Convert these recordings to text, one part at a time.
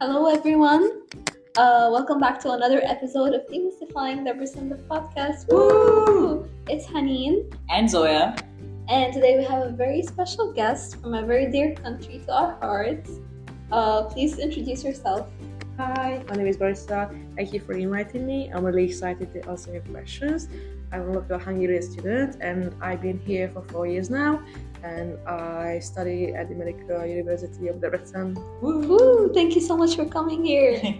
Hello, everyone. Welcome back to another episode of Demystifying the podcast. Woo! It's Haneen. And Zoya. And today we have a very special guest from a very dear country to our hearts. Please introduce yourself. Hi, my name is Marica. Thank you for inviting me. I'm really excited to answer your questions. I'm a local Hungarian student and I've been here for 4 years now. And I study at the Marica University of Debrecen. Woo! Thank you so much for coming here.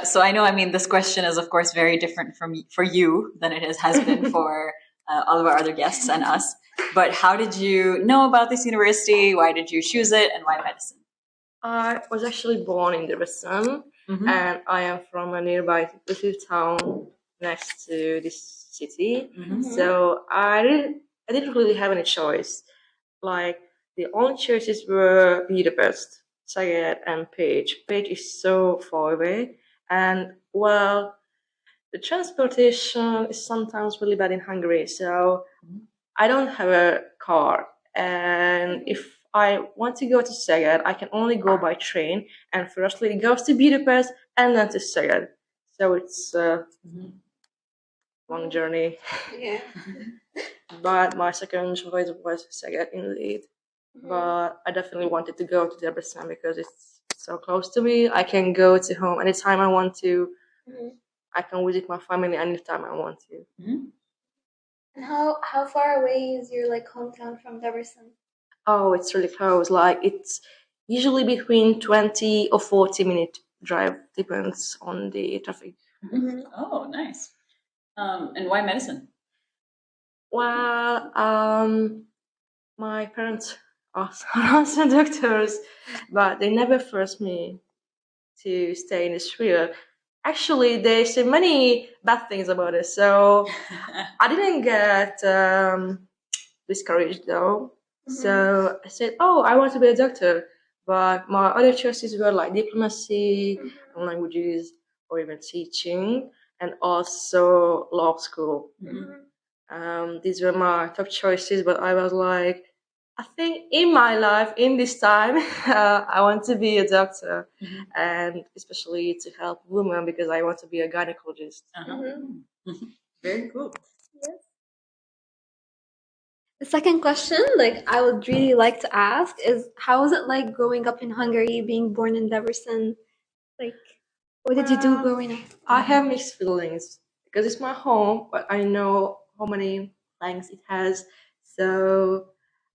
So I know, this question is of course very different for you than it has been for all of our other guests and us. But how did you know about this university? Why did you choose it, and why medicine? I was actually born in Debrecen, and I am from a nearby little town next to this city. So I didn't really have any choice. Like, the only choices were Budapest, Szeged, and Pécs. Pécs is so far away, and well, the transportation is sometimes really bad in Hungary. So I don't have a car, and if I want to go to Szeged, I can only go by train, and firstly it goes to Budapest and then to Szeged. So it's a long journey. Yeah. But my second choice was Szeged indeed. But I definitely wanted to go to Debrecen because it's so close to me. I can go to home anytime I want to. I can visit my family anytime I want to. And how far away is your hometown from Debrecen? Oh, it's really close. Like, it's usually between 20 or 40-minute drive, depends on the traffic. Oh, nice. And why medicine? Well, my parents are also doctors, but they never forced me to stay in this field. Actually, they say many bad things about it, so I didn't get discouraged though. So I said, oh, I want to be a doctor. But my other choices were like diplomacy, and languages, or even teaching, and also law school. These were my top choices, but I was like, I think in my life, in this time, I want to be a doctor, and especially to help women because I want to be a gynecologist. Very cool. Yes. The second question, I would really like to ask is, how was it like growing up in Hungary, being born in Debrecen? What did you do growing up? I have mixed feelings because it's my home, but I know how many thanks it has. So,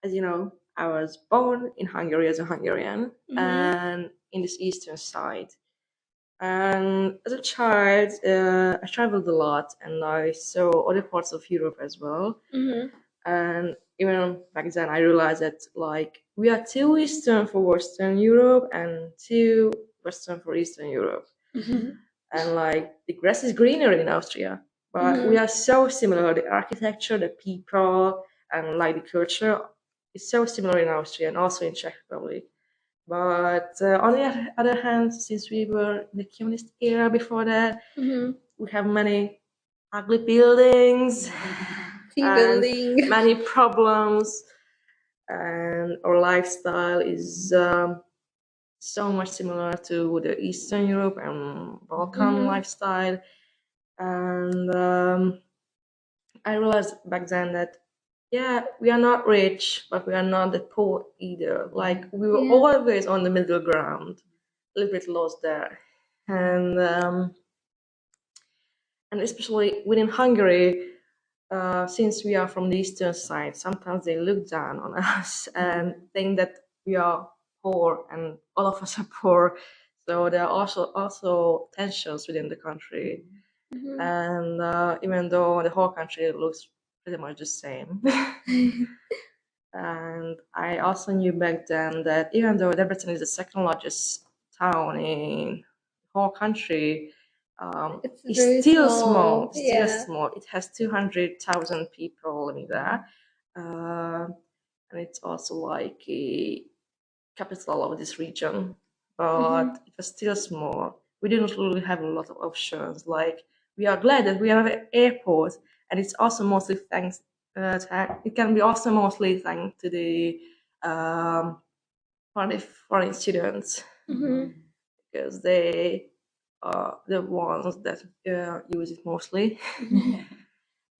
as you know, I was born in Hungary as a Hungarian and in this eastern side. And as a child, I traveled a lot and I saw other parts of Europe as well. And even back then, I realized that we are too Eastern for Western Europe and too Western for Eastern Europe. And the grass is greener in Austria, but we are so similar. The architecture, the people, and the culture is so similar in Austria and also in Czech Republic. But on the other hand, since we were in the communist era before that, we have many ugly buildings, and many problems, and our lifestyle is so much similar to the Eastern Europe and Balkan lifestyle. And I realized back then that we are not rich, but we are not that poor either. We were always on the middle ground, a little bit lost there. And especially within Hungary, since we are from the eastern side, sometimes they look down on us and think that we are poor, and all of us are poor. So there are also tensions within the country. And even though the whole country looks pretty much the same. And I also knew back then that even though Debrecen is the second largest town in the whole country, it's still small. It's still small. It has 200,000 people living there. And it's also a capital of this region. But it was still small. We didn't really have a lot of options. We are glad that we have an airport, and it's also mostly thanks. It can be also mostly thanks to the for the foreign students Mm-hmm. because they are the ones that use it mostly.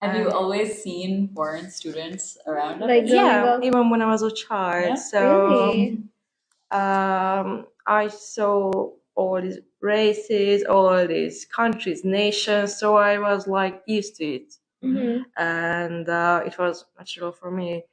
Have you always seen foreign students around Like us? growing Yeah, up? even when I was a child. Yeah? So Really? I saw all these races, all these countries, nations. So I was like used to it, Mm-hmm. and it was natural for me.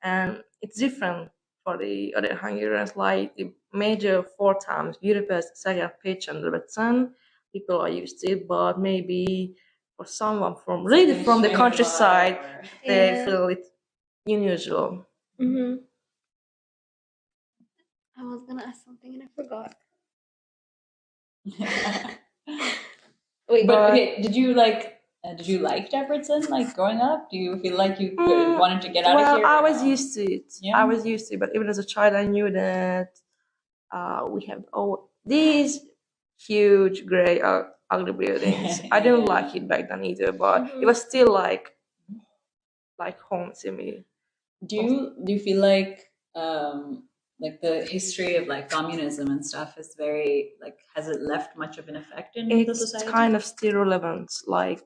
And it's different for the other Hungarians. Like the major four times Budapest, Zagreb, Pécs, and Debrecen, people are used to it. But maybe for someone from really from the countryside, they Yeah. feel it unusual. Mm-hmm. I was gonna ask something and I forgot. Wait. But okay, did you like Debrecen like growing up? Do you feel like you wanted to get out of Well, here? I or was no? used to it. Yeah. I was used to it, but even as a child, I knew that we have all these huge gray ugly buildings. I didn't like it back then either, but it was still like home to me. Do you feel like the history of like communism and stuff is very like has it left much of an effect in the It's society? kind of still relevant. Like,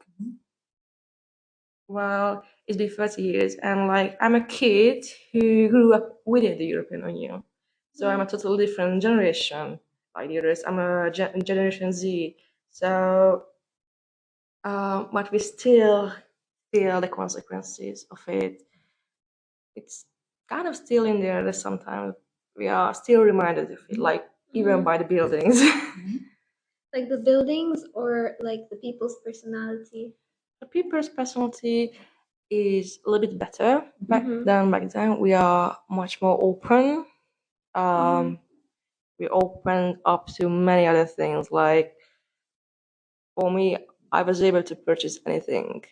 well, it's been 30 years, and like I'm a kid who grew up within the European Union, so I'm a totally different generation. Like the others, I'm a Generation Z. So, but we still feel the consequences of it. It's kind of still in there. That sometimes we are still reminded of it, like even by the buildings. Like the buildings or like the people's personality? The people's personality is a little bit better Mhm. back then. We are much more open. Um, we open up to many other things. Like for me, I was able to purchase anything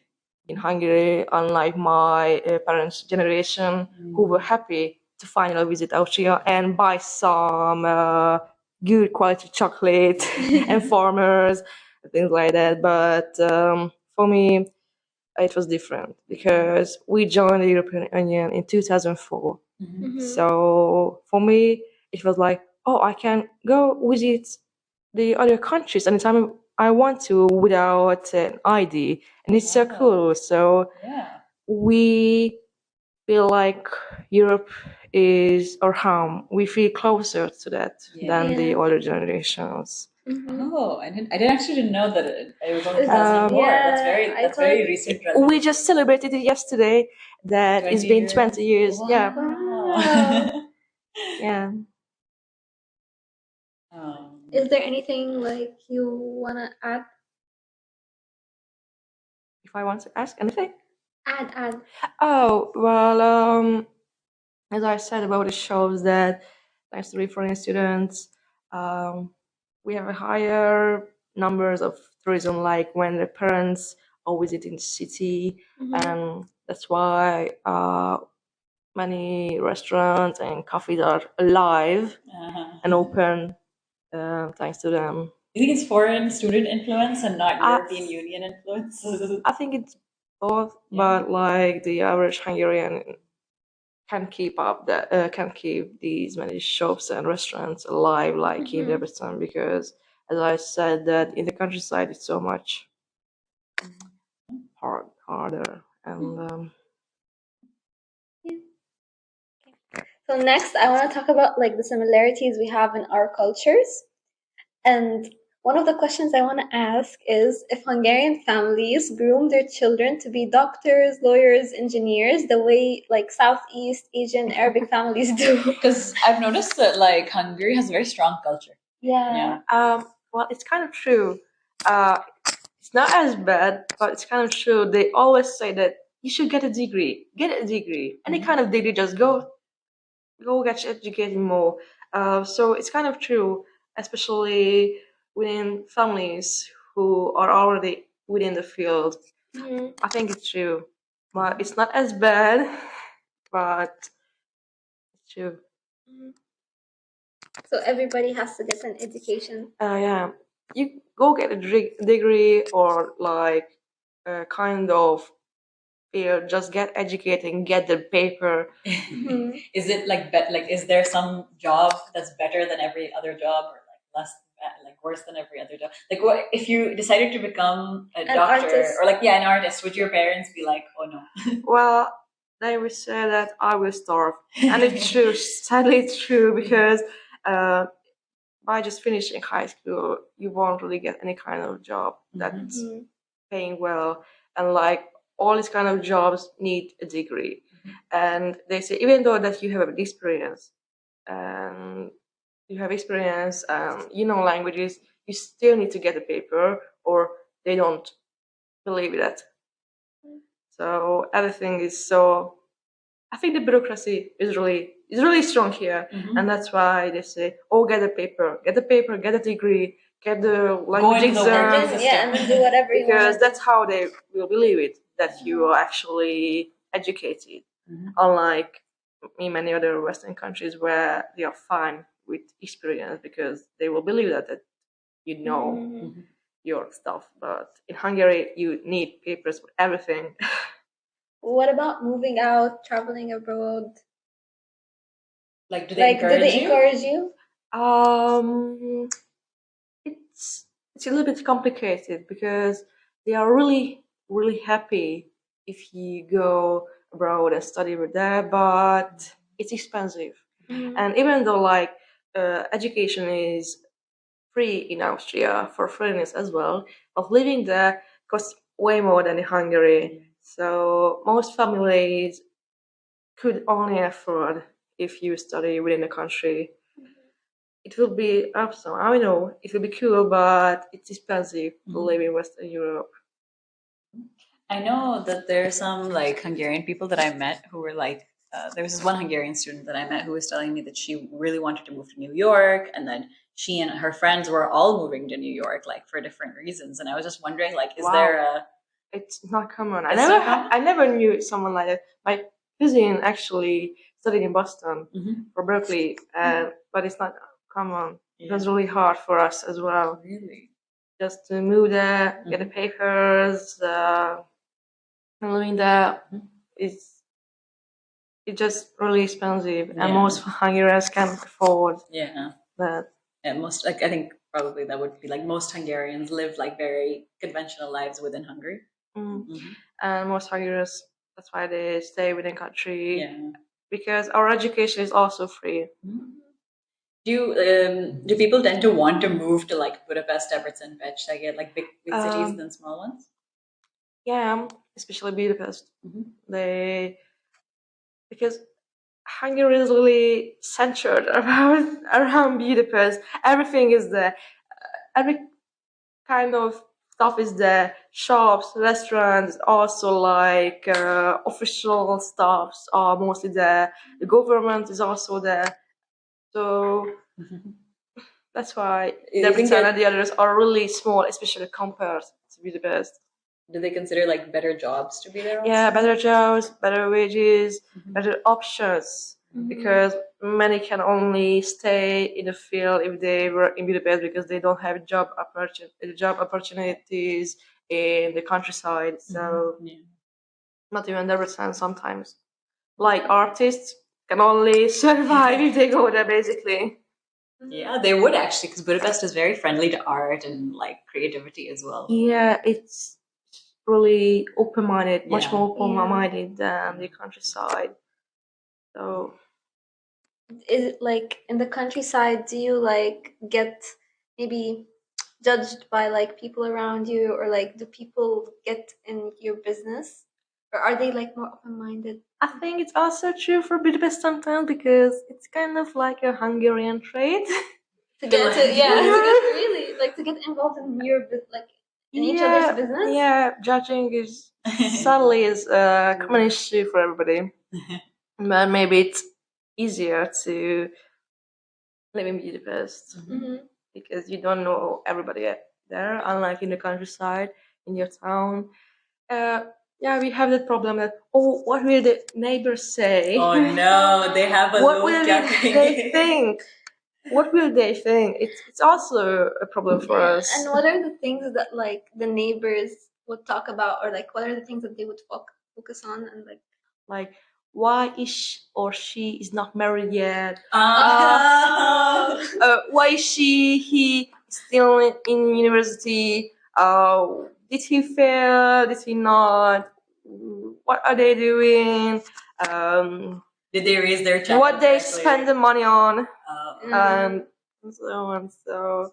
in Hungary, unlike my parents' generation, who were happy to finally visit Austria and buy some good quality chocolate and farmers and things like that. But for me, it was different because we joined the European Union in 2004. Mhm. So for me, it was like, oh, I can go visit the other countries anytime I want to without an ID, and it's so cool. So Yeah. we feel like Europe is our home. We feel closer to that than the Yeah. older generations. Mhm. Oh, I didn't know that it was only It's- 2004. That's yeah, I that's very thought- recent. We just celebrated it yesterday. That it's 20 been years. 20 years. Yeah, Wow. yeah. Is there anything like you wanna add? If I want to ask anything. Add. Oh, well, as I said about the shows that thanks to referring students, um, we have a higher numbers of tourism, like when the parents are visiting the city, and that's why many restaurants and cafes are alive and open thanks to them. You think it's foreign student influence and not I- European Union influence? I think it's both, but like the average Hungarian can keep these many shops and restaurants alive like in Debrecen because as I said that in the countryside it's so much harder and So next, I want to talk about like the similarities we have in our cultures. And one of the questions I want to ask is if Hungarian families groom their children to be doctors, lawyers, engineers, the way like Southeast Asian Arabic families do. Because I've noticed that like Hungary has a very strong culture. Yeah. well it's kind of true. It's not as bad, but it's kind of true. They always say that you should get a degree, any kind of degree, just go get educated more. So it's kind of true, especially within families who are already within the field. I think it's true, but it's not as bad, but it's true. So everybody has to get an education. Yeah, you go get a degree or like a kind of feel just get educated and get the paper. Is it like is there some job that's better than every other job, or like less like worse than every other job? Like, what if you decided to become a An doctor artist. or like an artist? Would your parents be like, oh no? Well, they will say that I will starve, and it's true. Sadly, it's true because by just finishing high school, you won't really get any kind of job that's paying well, and like all these kind of jobs need a degree. And they say even though that you have experience, and you know languages, you still need to get a paper, or they don't believe that. So everything is so. I think the bureaucracy is really strong here, and that's why they say, "Oh, get a paper, get a degree, get the language into the exam." working And yeah, and then do whatever you Because want. that's how they will believe it, that you are actually educated, unlike in many other Western countries where they are fine with experience because they will believe that you know your stuff. But in Hungary, you need papers for everything. What about moving out, traveling abroad? Like, do they Like, do they encourage you? encourage you? Um, it's a little bit complicated because they are really happy if you go abroad and study over there, but it's expensive. And even though like education is free in Austria for foreigners as well, but living there costs way more than in Hungary. So most families could only afford if you study within the country. It will be awesome. I know it will be cool, but it's expensive to live in Western Europe. I know that there are some like Hungarian people that I met who were like, there was this one Hungarian student that I met who was telling me that she really wanted to move to New York, and then she and her friends were all moving to New York, like for different reasons. And I was just wondering, like, is Wow. there a? It's not common. It's not common? I never knew someone like that. My cousin actually studied in Boston for Berkeley, but it's not common. It was really hard for us as well. Really? Just to move there, get the papers, and living there is it's just really expensive, and most Hungarians can't afford that. Yeah, most like I think probably that would be like most Hungarians live like very conventional lives within Hungary. And most Hungarians, that's why they stay within country, because our education is also free. Do people tend to want to move to like Budapest, Debrecen, Pest, like big cities than small ones? Yeah, especially Budapest. Because Hungary is really centered around Budapest. Everything is there. Every kind of stuff is there. Shops, restaurants, also like official stuffs are mostly there. The government is also there. So that's why Debrecen and the others are really small, especially compared to Budapest. Do they consider like better jobs to be there? Also? Yeah, better jobs, better wages, better options. Because many can only stay in the field if they work in Budapest because they don't have job opportunities in the countryside. So not even Debrecen sometimes. Like artists can only survive if they go there, basically. Yeah, they would actually, because Budapest is very friendly to art and like creativity as well. Yeah, it's really open-minded, much more open-minded than the countryside. So, is it like in the countryside? Do you like get maybe judged by like people around you, or like do people get in your business, or are they like more open-minded? I think it's also true for Budapest sometimes because it's kind of like a Hungarian trait. To get really like to get involved in your like in each other's business. Yeah, judging is sadly is a common issue for everybody. But maybe it's easier to live in Budapest because you don't know everybody there, unlike in the countryside, in your town. Yeah, we have that problem that, oh, what will the neighbors say? Oh no, they have a what will they think? What will they think? It's also a problem for us. And what are the things that like the neighbors would talk about, or like what are the things that they would focus on and Like, why is or she is not married yet? Why is he still in university? Did he fail? Did he not? What are they doing? Did they raise their child What they correctly? spend the money on? Oh, And so on. So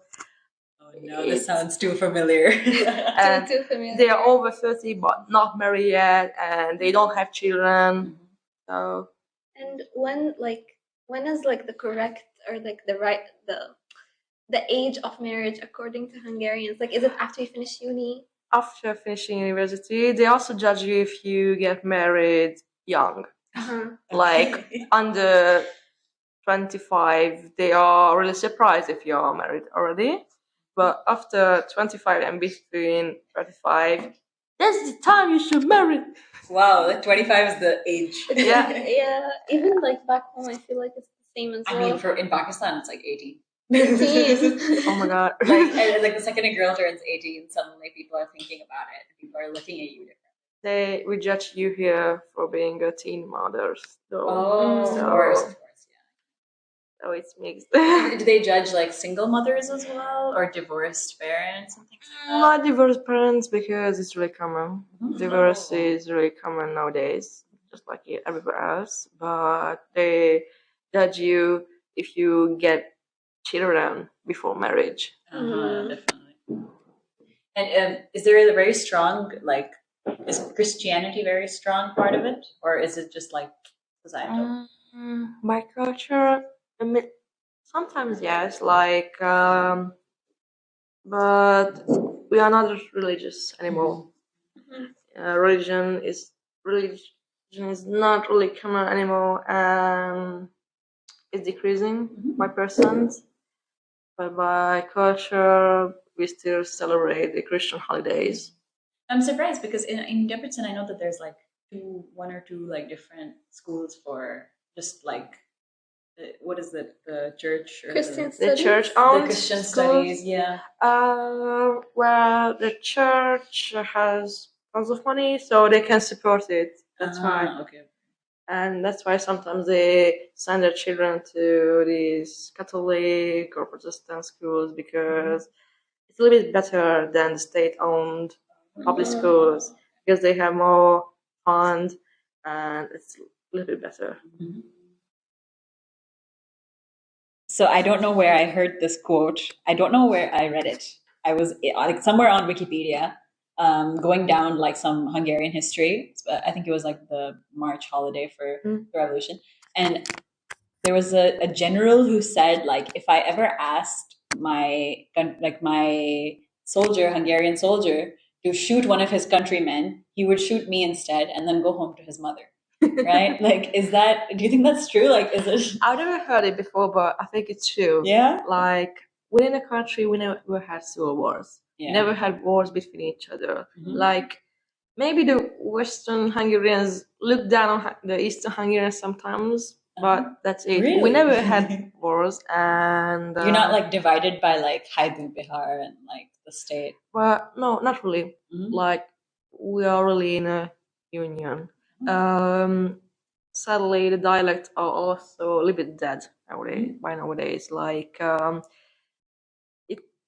oh no, this sounds too familiar. and too familiar. they are over 30 but not married yet, and they don't have children. So And when is like the correct or like the right the age of marriage according to Hungarians? Like, is it after you finish uni? after finishing university, they also judge you if you get married young. Like under 25, they are really surprised if you are married already. But after 25 and between 35, that's the time you should marry. Wow, like 25 is the age. Yeah. Yeah. Even like back home, I feel like it's the same as I well. mean, in Pakistan, it's like 18. 18. Oh my god. like the second a girl turns 18, suddenly people are thinking about it. People are looking at you differently. We judge you here for being a teen mothers, though. Oh, So- of course, yeah. So it's mixed. Do they judge like single mothers as well, or divorced parents and things like that? Not divorced parents, because it's really common. Mhm. Divorce is really common nowadays, just like everywhere else. But they judge you if you get children before marriage. Definitely. And is there a very strong is Christianity very strong part of it, or is it just like societal? My culture, I mean, sometimes yes, but we are not religious anymore. Religion is not really common anymore, and it's decreasing by persons. But by culture, we still celebrate the Christian holidays. I'm surprised because in Debrecen, I know that there's like one or two like different schools for just like what is it, the church or Christian The studies? church the owned Christian schools, studies, yeah. where the church has tons of money, so they can support it. That's why. Okay. And that's why sometimes they send their children to these Catholic or Protestant schools, because it's a little bit better than the state-owned public schools, because they have more fund and it's a little bit better. So I don't know where I heard this quote. I don't know where I read it. I was like somewhere on Wikipedia, going down like some Hungarian history. I think it was like the March holiday for the revolution, and there was a general who said like if I ever asked my Hungarian soldier to shoot one of his countrymen, he would shoot me instead and then go home to his mother. Right? Like, do you think that's true? Like, is it? I've never heard it before, but I think it's true. Yeah. Like, within a country, we never had civil wars. Yeah. Never had wars between each other. Mhm. Like, maybe the Western Hungarians look down on the Eastern Hungarians sometimes, but that's it. Really? We never had wars, and You're not like divided by like Hajdú Bihar and like the state. Well, no, not really. Mhm. Like, we are really in a union. Sadly, the dialects are also a little bit dead nowadays. Like,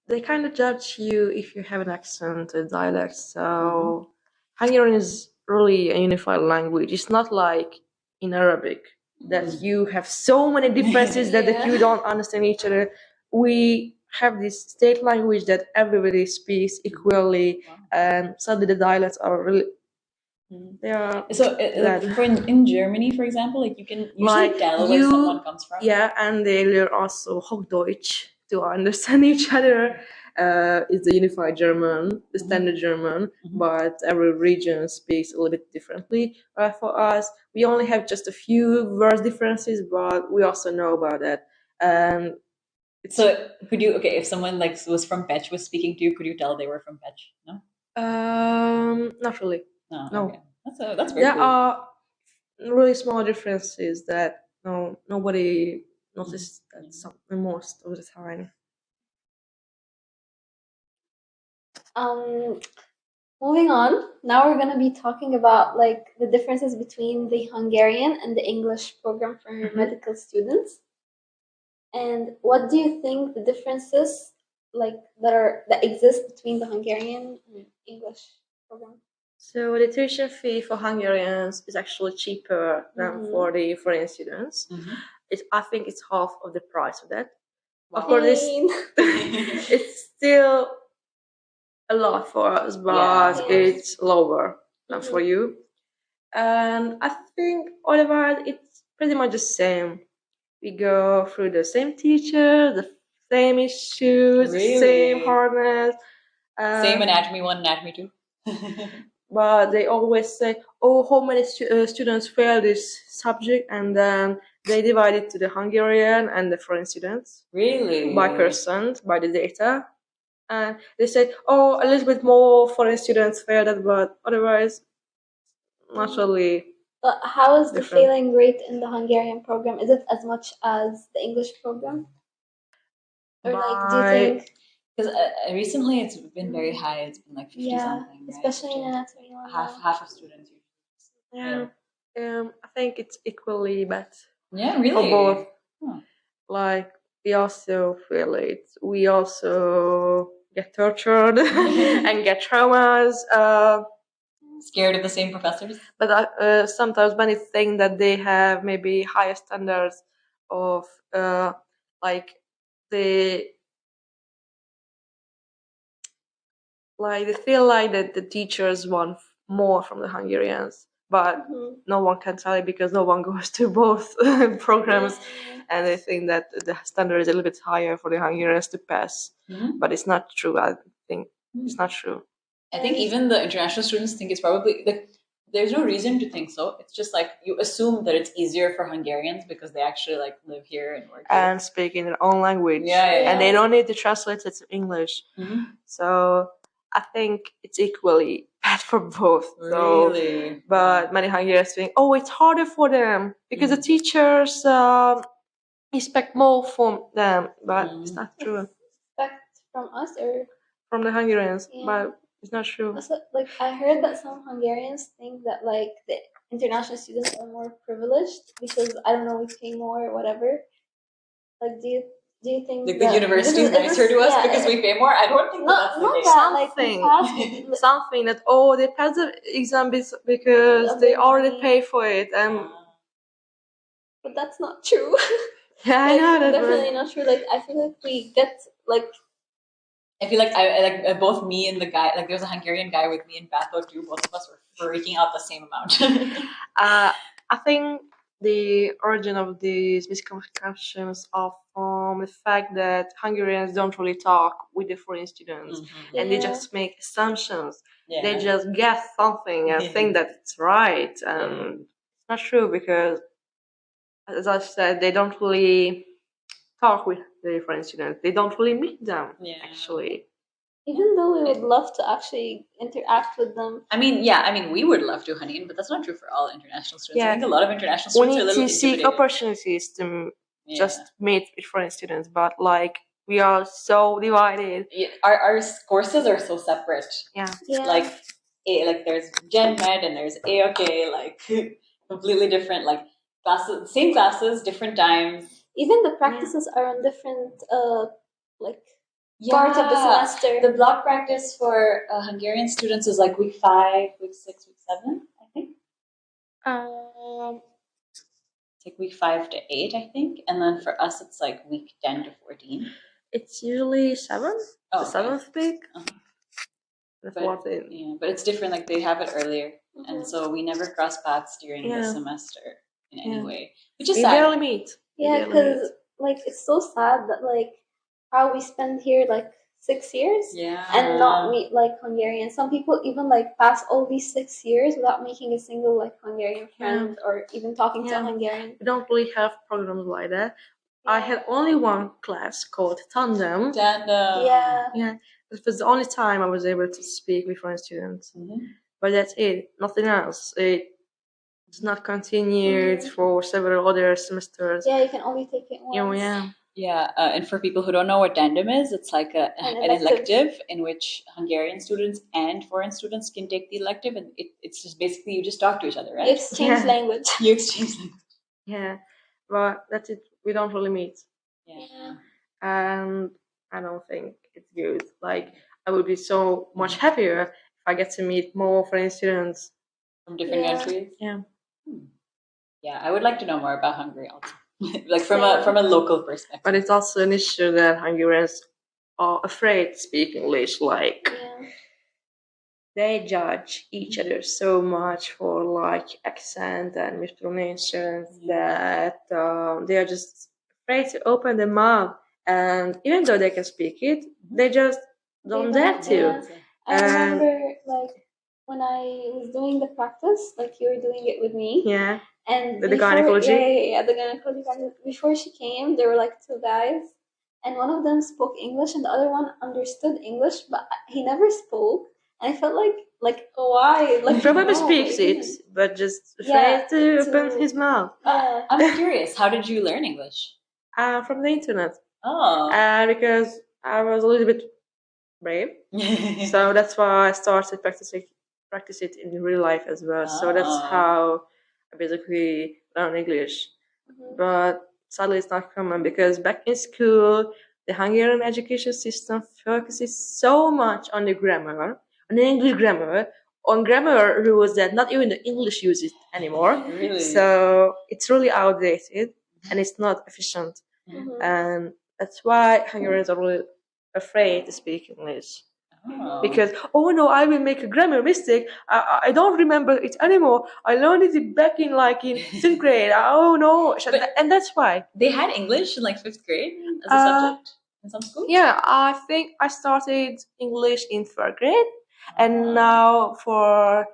they kind of judge you if you have an accent, a dialect. So, Hungarian is really a unified language. It's not like in Arabic that you have so many differences that you don't understand each other. We have this state language that everybody speaks equally, and suddenly the dialects are really. They are So, in Germany, for example, like you can usually tell where someone comes from. Yeah, and they learn also Hochdeutsch to understand each other. It's the unified German, the standard German, but every region speaks a little bit differently. For us, we only have just a few word differences, but we also know about that. So, if someone like was from Pech was speaking to you, could you tell they were from Pech? No. Not really. No. Okay. That's very There cool. are really small differences that nobody notices most of the time. Moving on, now we're gonna be talking about like the differences between the Hungarian and the English program for medical students. And what do you think the differences like that exist between the Hungarian and English program? So the tuition fee for Hungarians is actually cheaper than for the foreign students. I think it's half of the price of that. Of course, it's still a lot for us, but it's lower than for you. And I think otherwise it's pretty much the same. We go through the same teacher, the same issues, the same hardness. Same anatomy 1, anatomy 2. But they always say, oh, how many students fail this subject? And then they divide it to the Hungarian and the foreign students. Really? By percent, by the data. And they say, oh, a little bit more foreign students fail that, but otherwise, not really. But how is the failing rate in the Hungarian program? Is it as much as the English program? Or like, do you think? Because recently it's been very high. It's been like 50 something. Right? Especially in anatomy. Half of students. Yeah. I think it's equally bad. Yeah, really. For both. Like, we also feel it. We also get tortured and get traumas. Scared of the same professors. But sometimes many think that they have maybe higher standards of like they feel like that the teachers want more from the Hungarians, but no one can tell it because no one goes to both programs, and they think that the standard is a little bit higher for the Hungarians to pass. But it's not true. I think it's not true. I think even the international students think it's probably like there's no reason to think so. It's just like you assume that it's easier for Hungarians because they actually like live here and work here. And speak in their own language. And they don't need to translate it to English. So I think it's equally bad for both. Really? But many Hungarians think, oh, it's harder for them because the teachers expect more from them. But it's not true. Expect from us or from the Hungarians? But it's not true. Also, like I heard that some Hungarians think that like the international students are more privileged because I don't know, we pay more or whatever. Like, do you think like the university is nicer to us because we pay more? I don't think that's the case. Something that they pass the exam because they already pay for it, and but that's not true. Yeah, I know that's definitely not true. Like I feel like we get like. I feel like I both me and the guy, like there's a Hungarian guy with me in Batho too. Both of us were freaking out the same amount. I think the origin of these misconceptions are from the fact that Hungarians don't really talk with the foreign students, and they just make assumptions. They just guess something and think that it's right, and it's not true because, as I said, they don't really talk with the foreign students. They don't really meet them, actually. Even though we would love to actually interact with them. I mean, we would love to, honey, but that's not true for all international students. I think a lot of international students are a little intimidated. We need to seek opportunities to just meet with foreign students, but like we are so divided. Our courses are so separate. Like there's Gen Med and there's AOK, like completely different, like classes, same classes, different times. Even the practices are on different part of the semester. The block practice for Hungarian students is like week 5, week 6, week 7, I think. It's like week 5 to 8, I think, and then for us it's like week 10 to 14. It's usually 7. Oh, the 7th week. The 4th. But it's different. Like they have it earlier, and so we never cross paths during the semester in any way, which is sad. We barely meet. Yeah, because like it's so sad that like how we spend here like 6 years and not meet like Hungarians. Some people even like pass all these 6 years without making a single like Hungarian friend or even talking to a Hungarian. We don't really have programs like that. I had only one class called Tandem. Yeah. It was the only time I was able to speak with foreign students. But that's it. Nothing else. It's not continued for several other semesters. Yeah, you can only take it once. Yeah, and for people who don't know what tandem is, it's like an elective in which Hungarian students and foreign students can take the elective, and it's just basically you just talk to each other, right? You exchange language. You exchange language. Yeah, but that's it. We don't really meet. Yeah. And I don't think it's good. Like, I would be so much happier if I get to meet more foreign students from different countries. Yeah. Yeah, I would like to know more about Hungary also. Like from a local perspective. But it's also an issue that Hungarians are afraid to speak English. Like, they judge each other so much for like accent and mispronunciations that they are just afraid to open their mouth. And even though they can speak it, they just don't dare to. I remember like when I was doing the practice, like you were doing it with me. Yeah. And the gynecology. Yeah, the gynecology practice. Before she came, there were like two guys, and one of them spoke English, and the other one understood English, but he never spoke. And I felt like why? Like he probably speaks it, but just afraid to open his mouth. I'm curious. How did you learn English? From the internet. Oh. Because I was a little bit brave, so that's why I started practice it in real life as well. So that's how I basically learn English. But sadly, it's not common because back in school, the Hungarian education system focuses so much on the grammar, on the English grammar, on grammar rules that not even the English uses anymore. Really? So it's really outdated and it's not efficient. And that's why Hungarians are really afraid to speak English. Because no, I will make a grammar mistake. I don't remember it anymore. I learned it back in fifth grade. Oh no, and that's why they had English in like fifth grade as a subject in some schools. Yeah, I think I started English in third grade, and now for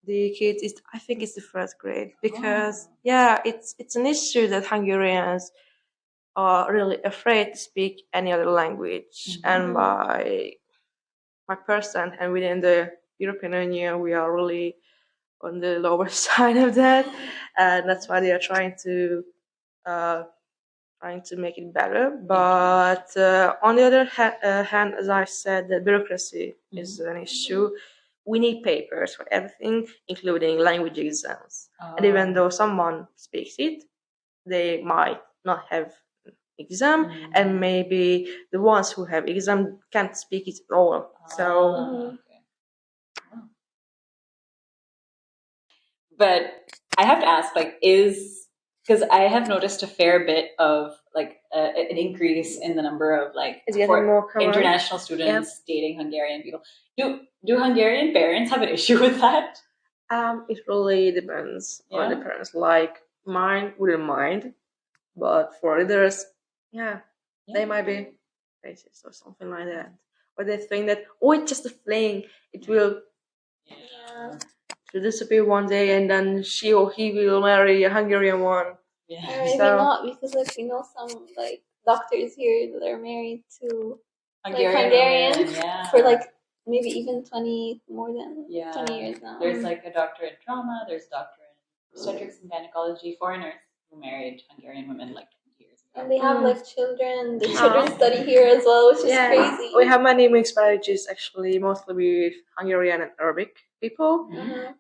the kids, I think it's the first grade because it's an issue that Hungarians are really afraid to speak any other language, and by my person and within the European Union, we are really on the lower side of that, and that's why they are trying to make it better. But on the other hand, as I said, the bureaucracy is an issue. We need papers for everything, including language exams. And even though someone speaks it, they might not have exam, and maybe the ones who have exam can't speak it at all. So but I have to ask, like, because I have noticed a fair bit of like an increase in the number of like international students dating Hungarian people. Do Hungarian parents have an issue with that? It really depends on the parents. Like mine wouldn't mind, but for others, they might be racist or something like that. Or they think that it's just a fling. It will disappear one day, and then she or he will marry a Hungarian one. Yeah. Or maybe not, because like we know some like doctors here that are married to Hungarians for like maybe even 20 years now. There's like a doctor in trauma, there's a doctor in obstetrics and gynecology, foreigners who married Hungarian women like 20 years ago. And they have like children, the children study here as well, which is crazy. We have many mixed marriages actually, mostly with Hungarian and Arabic people.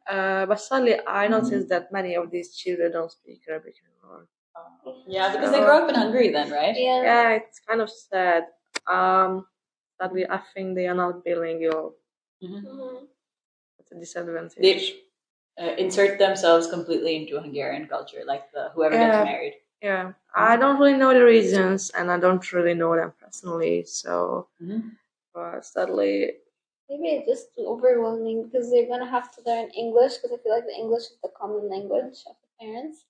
But sadly, I noticed that many of these children don't speak Arabic anymore. Yeah, because they grew up in Hungary then, right? Yeah, it's kind of sad. Sadly, I think they are not bilingual. It's a disadvantage. They insert themselves completely into Hungarian culture, like whoever gets married. Yeah, I don't really know the reasons, and I don't really know them personally. So, but sadly, maybe it's just too overwhelming because they're gonna have to learn English, because I feel like the English is the common language of the parents,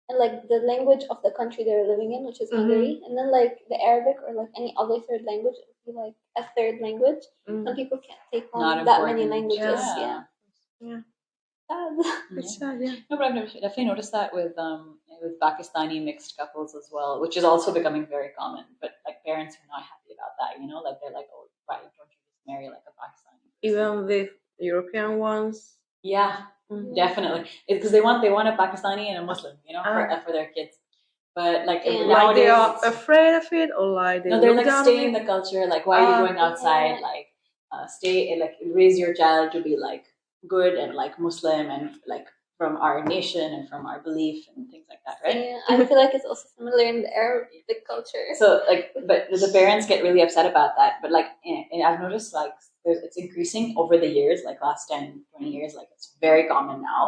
and like the language of the country they're living in, which is Hungary, and then like the Arabic or like any other third language, it would be like a third language. Some people can't take on that many languages. Yeah. Sad. It's sad, yeah. No, but I've definitely noticed that with Pakistani mixed couples as well, which is also becoming very common. But like parents are not happy about that, like they're like, oh, why don't you just marry like a Pakistani person? Even with European ones. Yeah, definitely. It's because they want a Pakistani and a Muslim, for their kids. But like Yeah. Like they nowadays, are afraid of it, or like they no, they're look like down on staying in it. the culture. Like, why are you going outside? Yeah. Like, stay like raise your child to be like good and like Muslim and like from our nation and from our belief and things like that, right? Yeah, I feel like it's also similar in the Arabic culture. So like, but the parents get really upset about that. But like, and I've noticed like it's increasing over the years, like last 10, 20 years. Like it's very common now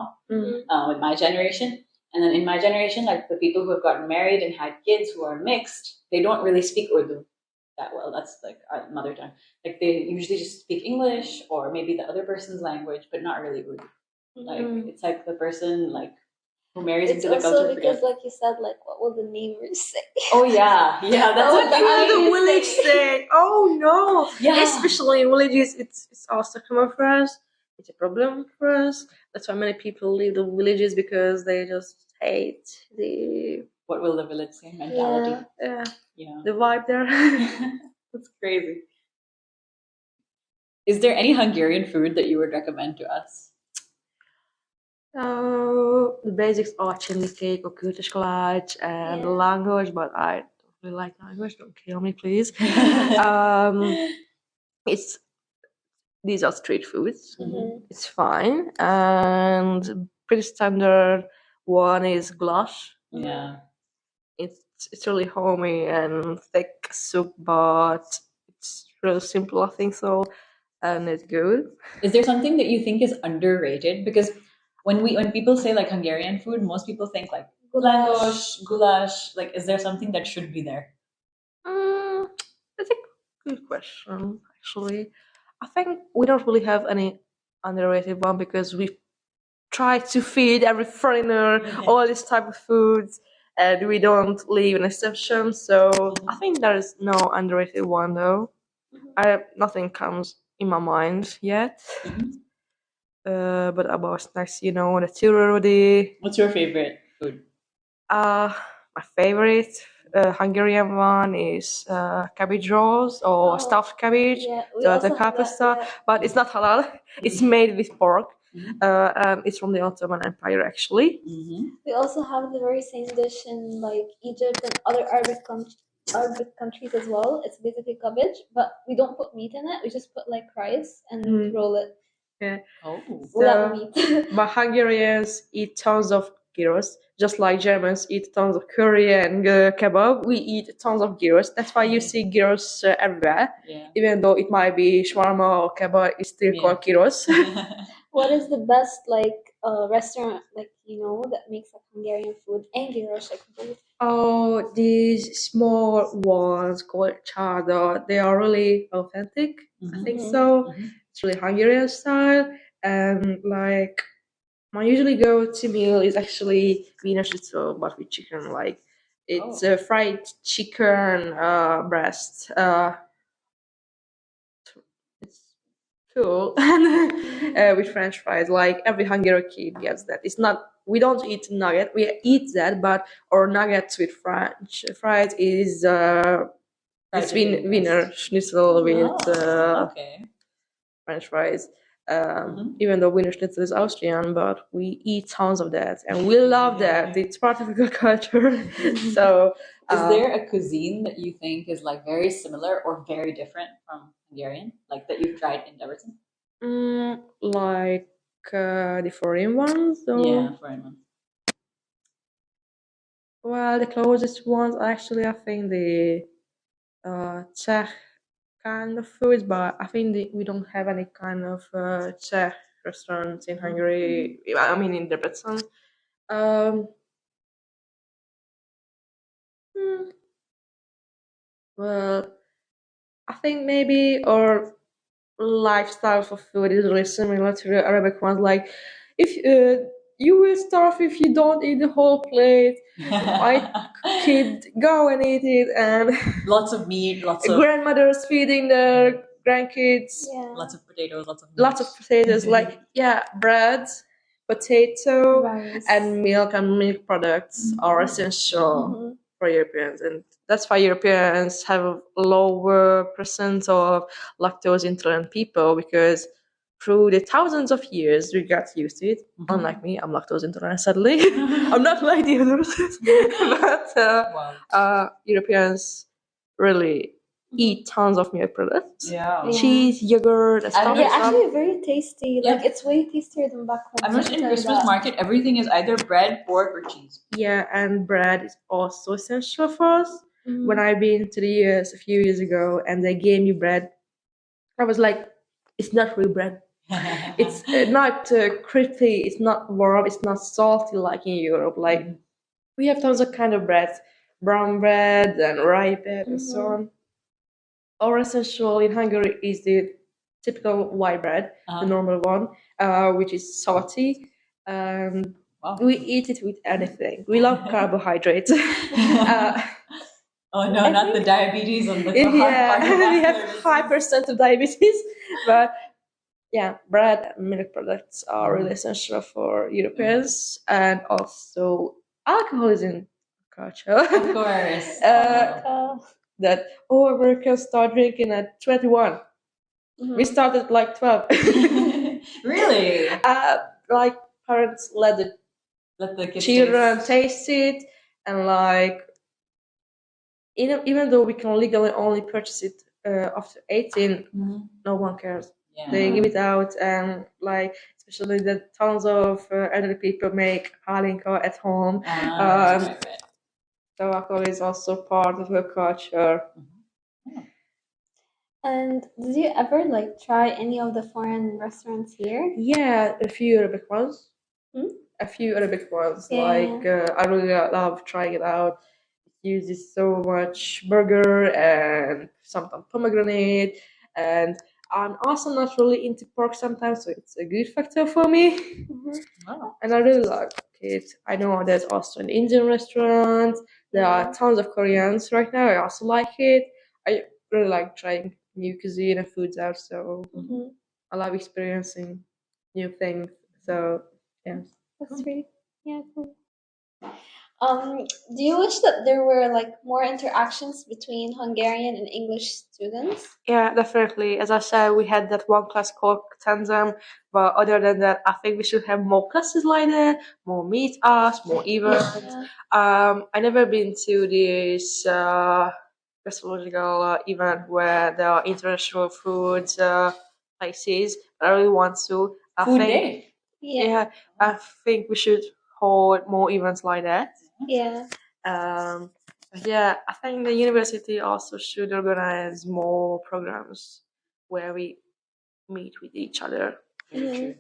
with my generation. And then in my generation, like the people who have gotten married and had kids who are mixed, they don't really speak Urdu that well. That's like our mother tongue. Like they usually just speak English or maybe the other person's language, but not really Urdu. Like it's like the person like who marries It's into the also culture because, forget. like you said, like what will the neighbors say? Oh yeah, yeah. That's What what the the Even the Irish village say. say, "Oh no!" Yeah. Especially in villages, it's also common for us. It's a problem for us. That's why many people leave the villages because they just hate the What will the village say mentality? yeah the vibe there. That's crazy. Is there any Hungarian food that you would recommend to us? The basics are chili cake or kurtishkalács and langosh, but I don't really like langosh. Don't kill me, please. It's These are street foods. It's fine, and pretty standard one is goulash. Yeah. It's really homey and thick soup, but it's really simple, I think so, and it's good. Is there something that you think is underrated? Because when people say like Hungarian food, most people think like langosh, goulash. Like, is there something that should be there? That's a good question, actually. I think we don't really have any underrated one because we try to feed every foreigner all this type of foods, and we don't leave an exception. So I think there is no underrated one though. Nothing comes in my mind yet. But about snacks, the tirorodi. What's your favorite food? My favorite Hungarian one is cabbage rolls or stuffed cabbage. Yeah, we So also the have that, kapista, yeah. but it's not halal. It's made with pork. And it's from the Ottoman Empire, actually. We also have the very same dish in like Egypt and other Arabic countries as well. It's basically cabbage, but we don't put meat in it. We just put like rice and roll it Yeah. Oh. without meat. But Hungarians eat tons of gyros, just like Germans eat tons of curry and kebab. We eat tons of gyros. That's why you see gyros everywhere. Yeah. Even though it might be shawarma or kebab, it's still called gyros. What is the best like restaurant like that makes like Hungarian food and gyros like both? Oh, these small ones called chada, they are really authentic. I think so. It's really Hungarian style. And like my usually go-to meal is actually Wiener Schnitzel, but with chicken. Like it's a fried chicken breast. It's cool and with French fries. Like every Hungarian kid gets that. It's not. We don't eat nugget. We eat that, but our nuggets with French fries is it's Wiener Schnitzel with Okay. French fries. Even though Wiener Schnitzel is Austrian, but we eat tons of that, and we love that. It's part of our culture. So, Is there a cuisine that you think is like very similar or very different from Hungarian, like that you've tried in Everton? like the foreign ones? Or? Yeah, foreign one. Well, the closest ones actually, I think the Czech kind of foods, but I think we don't have any kind of Czech restaurants in Hungary. I mean, in Debrecen. Um, hmm, well, I think maybe our lifestyle for food is really similar to the Arabic ones. Like, if you will starve if you don't eat the whole plate. My kid go and eat it, and Lots of meat, lots of grandmothers feeding their grandkids. Yeah. lots of potatoes, lots of meat. Lots of potatoes, like bread, potato, Rice. and milk products are essential for Europeans, and that's why Europeans have a lower percent of lactose intolerant people because through the thousands of years, we got used to it. Unlike me, I'm lactose intolerant, sadly. I'm not like the others. But Europeans really eat tons of milk products. Yeah. Cheese, yogurt, and stuff. They're like that. actually very tasty. Yeah. Like it's way tastier than back home. I've noticed in Christmas market, everything is either bread, pork, or cheese. Yeah, and bread is also essential for us. When I've been to the US a few years ago and they gave me bread, I was like, it's not real bread. It's not crispy, it's not warm, it's not salty like in Europe. Like we have tons of kind of breads, brown bread and rye bread and so on. Our essential in Hungary is the typical white bread, the normal one, which is salty. We eat it with anything. We love carbohydrates. Oh no, not the diabetes and the Yeah, we have 5% of diabetes, but yeah, bread and milk products are really essential for Europeans, and also alcohol is in culture. Of course. That Americans start drinking at 21. We started at like 12. Really? Like parents let the kids children taste it, and like even though we can legally only purchase it after 18, no one cares. Yeah. They give it out, and like especially that tons of elderly people make halinka at home. Right. So alcohol is also part of her culture. And did you ever like try any of the foreign restaurants here? Yeah, a few Arabic ones. A few Arabic ones. Yeah. Like I really love trying it out. It uses so much burger and sometimes pomegranate, and I'm also not really into pork sometimes, so it's a good factor for me. Wow. And I really like it. I know there's also an Indian restaurant. There are tons of Koreans right now. I also like it. I really like trying new cuisine and foods out, so I love experiencing new things. So yeah. That's really cool. Do you wish that there were like more interactions between Hungarian and English students? Yeah, definitely. As I said, we had that one class called Tandem, but other than that, I think we should have more classes like that, more meetups, more events. I never been to this gastronomical event where there are international food places, but I really want to. Food day. Yeah, I think we should hold more events like that. Yeah. Yeah, I think the university also should organize more programs where we meet with each other.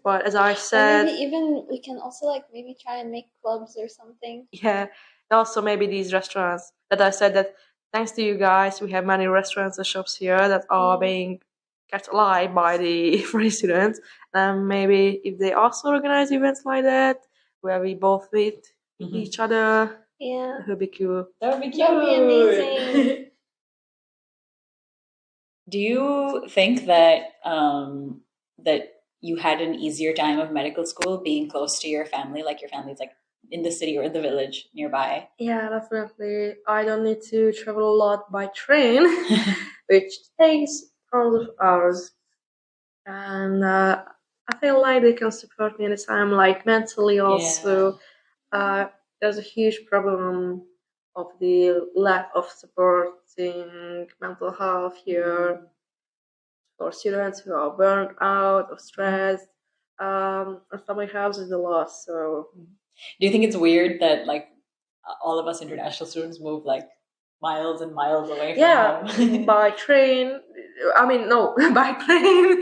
But as I Or said, maybe even we can also like maybe try and make clubs or something. yeah, also maybe these restaurants that I said that thanks to you guys, we have many restaurants and shops here that are being kept alive by the free students. And maybe if they also organize events like that where we both meet each other, Yeah. it would be cool. That would be cute. That would be amazing. Do you think that that you had an easier time of medical school being close to your family, like your family's like in the city or the village nearby? Yeah, definitely. I don't need to travel a lot by train, which takes tons of hours. And I feel like they can support me anytime, like mentally also. There's a huge problem of the lack of supporting mental health here for students who are burned out or stressed. And family helps is a lot. So, do you think it's weird that like all of us international students move like miles and miles away from home? By train. I mean, no, by plane.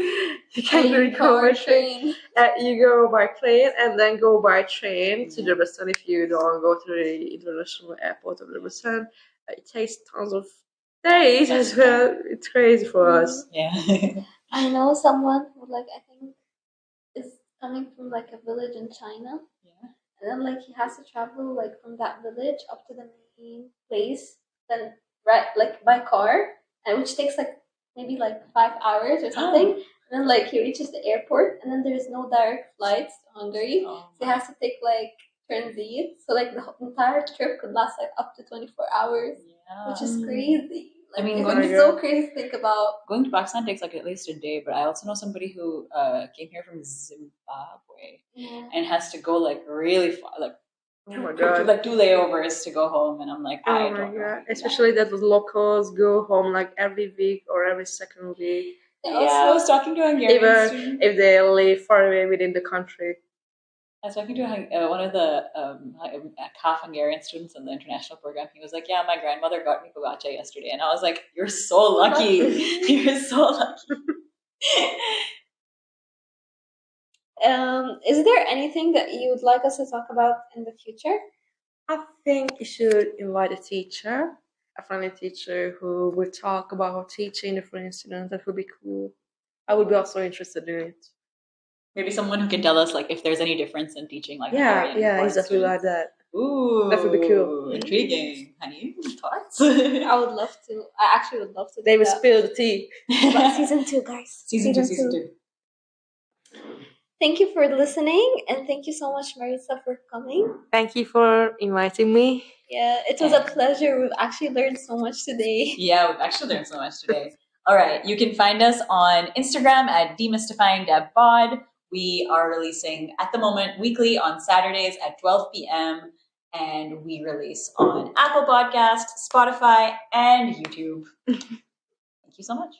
You can't really go by train. You go by plane and then go by train to Debrecen if you don't go to the international airport of Debrecen. It takes tons of days as well. It's crazy for us. Yeah. I know someone who like I think is coming from like a village in China. Yeah. And then like he has to travel like from that village up to the main place, then right like by car, and which takes like maybe like 5 hours or something. And then like he reaches the airport, and then there's no direct flights to Hungary, so he has to take like transit. So like the entire trip could last like up to 24 hours, which is crazy. Like, I mean, it's so crazy to think about. Going to Pakistan takes like at least a day, but I also know somebody who came here from Zimbabwe and has to go like really far, like Oh my God. like 2 layovers to go home, and I'm like, Oh I my don't know. God. Especially that the locals go home like every week or every second week. Yeah, I was talking to a Hungarian Even student. if they live far away within the country. I was talking to one of the half Hungarian students in the international program. He was like, "Yeah, my grandmother got me pogacha yesterday," and I was like, "You're so lucky! You're so lucky." Is there anything that you would like us to talk about in the future? I think you should invite a teacher, a friendly teacher who would talk about teaching the foreign students. That would be cool. I would be also interested in it. Maybe someone who can tell us like if there's any difference in teaching like Yeah, Hungarian yeah, foreign exactly students. like that. Ooh, That would be cool. Intriguing, honey. Thoughts? I would love to. I actually would love to. They do will that. spill the tea. But season 2, guys. Season two. Thank you for listening, and thank you so much, Marisa, for coming. Thank you for inviting me. Yeah, it was a pleasure. We've actually learned so much today. Yeah, we've actually learned so much today. All right, you can find us on Instagram at demystifyingdebbod. We are releasing at the moment weekly on Saturdays at 12 p.m. and we release on Apple Podcasts, Spotify, and YouTube. Thank you so much.